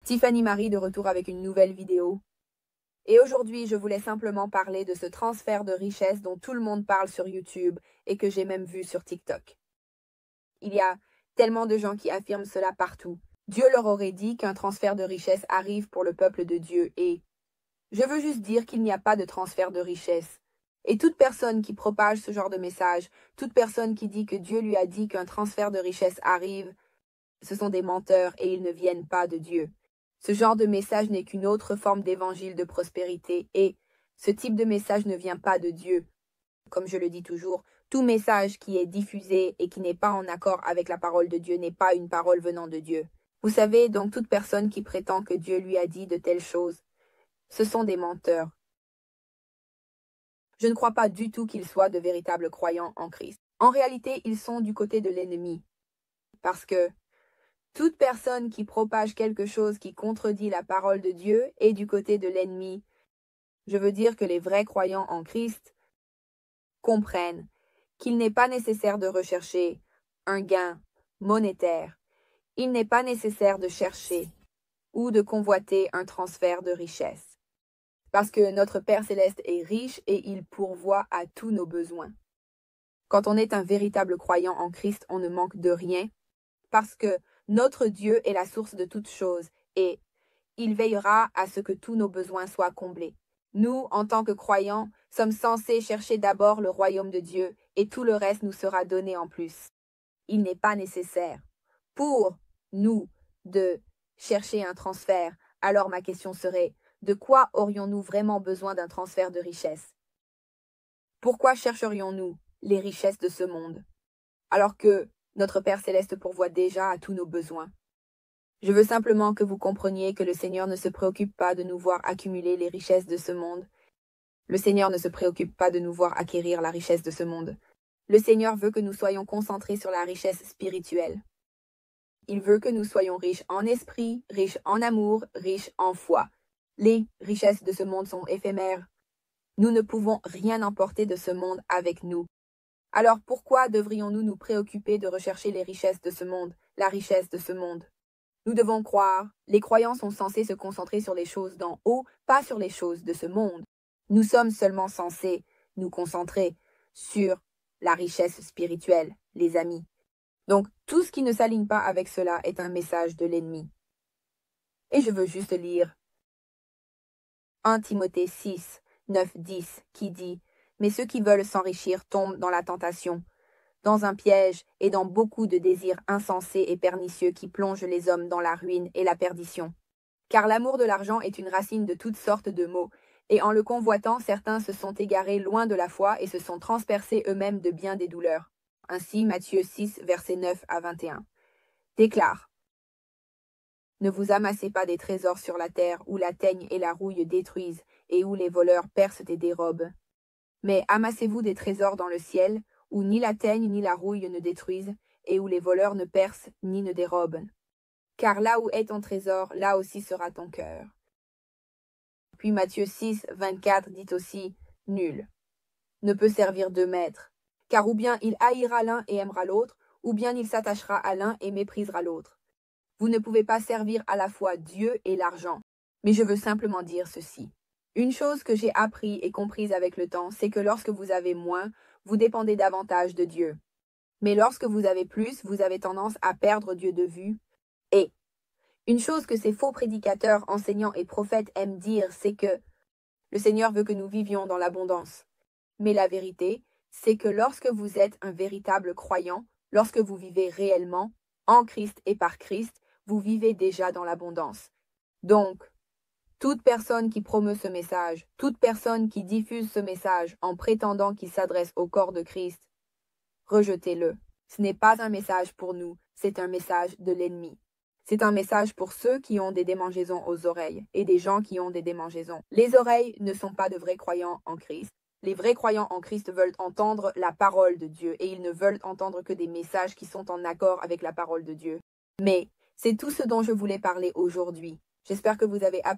Tiffany Marie de retour avec une nouvelle vidéo. Et aujourd'hui, je voulais simplement parler de ce transfert de richesse dont tout le monde parle sur YouTube et que j'ai même vu sur TikTok. Il y a tellement de gens qui affirment cela partout. Dieu leur aurait dit qu'un transfert de richesse arrive pour le peuple de Dieu et je veux juste dire qu'il n'y a pas de transfert de richesse. Et toute personne qui propage ce genre de message, toute personne qui dit que Dieu lui a dit qu'un transfert de richesse arrive, ce sont des menteurs et ils ne viennent pas de Dieu. Ce genre de message n'est qu'une autre forme d'évangile de prospérité et ce type de message ne vient pas de Dieu. Comme je le dis toujours, tout message qui est diffusé et qui n'est pas en accord avec la parole de Dieu n'est pas une parole venant de Dieu. Vous savez, donc toute personne qui prétend que Dieu lui a dit de telles choses, ce sont des menteurs. Je ne crois pas du tout qu'ils soient de véritables croyants en Christ. En réalité, ils sont du côté de l'ennemi. Parce que toute personne qui propage quelque chose qui contredit la parole de Dieu est du côté de l'ennemi. Je veux dire que les vrais croyants en Christ comprennent qu'il n'est pas nécessaire de rechercher un gain monétaire. Il n'est pas nécessaire de chercher ou de convoiter un transfert de richesse. Parce que notre Père céleste est riche et il pourvoit à tous nos besoins. Quand on est un véritable croyant en Christ, on ne manque de rien parce que notre Dieu est la source de toutes choses et il veillera à ce que tous nos besoins soient comblés. Nous, en tant que croyants, sommes censés chercher d'abord le royaume de Dieu et tout le reste nous sera donné en plus. Il n'est pas nécessaire pour nous de chercher un transfert. Alors ma question serait, de quoi aurions-nous vraiment besoin d'un transfert de richesse? Pourquoi chercherions-nous les richesses de ce monde alors que notre Père céleste pourvoit déjà à tous nos besoins? Je veux simplement que vous compreniez que le Seigneur ne se préoccupe pas de nous voir accumuler les richesses de ce monde. Le Seigneur ne se préoccupe pas de nous voir acquérir la richesse de ce monde. Le Seigneur veut que nous soyons concentrés sur la richesse spirituelle. Il veut que nous soyons riches en esprit, riches en amour, riches en foi. Les richesses de ce monde sont éphémères. Nous ne pouvons rien emporter de ce monde avec nous. Alors pourquoi devrions-nous nous préoccuper de rechercher les richesses de ce monde, la richesse de ce monde? Nous devons croire, les croyants sont censés se concentrer sur les choses d'en haut, pas sur les choses de ce monde. Nous sommes seulement censés nous concentrer sur la richesse spirituelle, les amis. Donc, tout ce qui ne s'aligne pas avec cela est un message de l'ennemi. Et je veux juste lire 1 Timothée 6, 9, 10, qui dit « Mais ceux qui veulent s'enrichir tombent dans la tentation, dans un piège et dans beaucoup de désirs insensés et pernicieux qui plongent les hommes dans la ruine et la perdition. Car l'amour de l'argent est une racine de toutes sortes de maux, et en le convoitant, certains se sont égarés loin de la foi et se sont transpercés eux-mêmes de bien des douleurs. » Ainsi, Matthieu 6, versets 9 à 21. Déclare. Ne vous amassez pas des trésors sur la terre où la teigne et la rouille détruisent et où les voleurs percent et dérobent. Mais amassez-vous des trésors dans le ciel, où ni la teigne ni la rouille ne détruisent, et où les voleurs ne percent ni ne dérobent. Car là où est ton trésor, là aussi sera ton cœur. Puis Matthieu 6, 24 dit aussi, « Nul ne peut servir deux maîtres, car ou bien il haïra l'un et aimera l'autre, ou bien il s'attachera à l'un et méprisera l'autre. Vous ne pouvez pas servir à la fois Dieu et l'argent. » Mais je veux simplement dire ceci. Une chose que j'ai appris et comprise avec le temps, c'est que lorsque vous avez moins, vous dépendez davantage de Dieu. Mais lorsque vous avez plus, vous avez tendance à perdre Dieu de vue. Et une chose que ces faux prédicateurs, enseignants et prophètes aiment dire, c'est que le Seigneur veut que nous vivions dans l'abondance. Mais la vérité, c'est que lorsque vous êtes un véritable croyant, lorsque vous vivez réellement, en Christ et par Christ, vous vivez déjà dans l'abondance. Donc, toute personne qui promeut ce message, toute personne qui diffuse ce message en prétendant qu'il s'adresse au corps de Christ, rejetez-le. Ce n'est pas un message pour nous, c'est un message de l'ennemi. C'est un message pour ceux qui ont des démangeaisons aux oreilles et des gens qui ont des démangeaisons. Les oreilles ne sont pas de vrais croyants en Christ. Les vrais croyants en Christ veulent entendre la parole de Dieu et ils ne veulent entendre que des messages qui sont en accord avec la parole de Dieu. Mais c'est tout ce dont je voulais parler aujourd'hui. J'espère que vous avez appris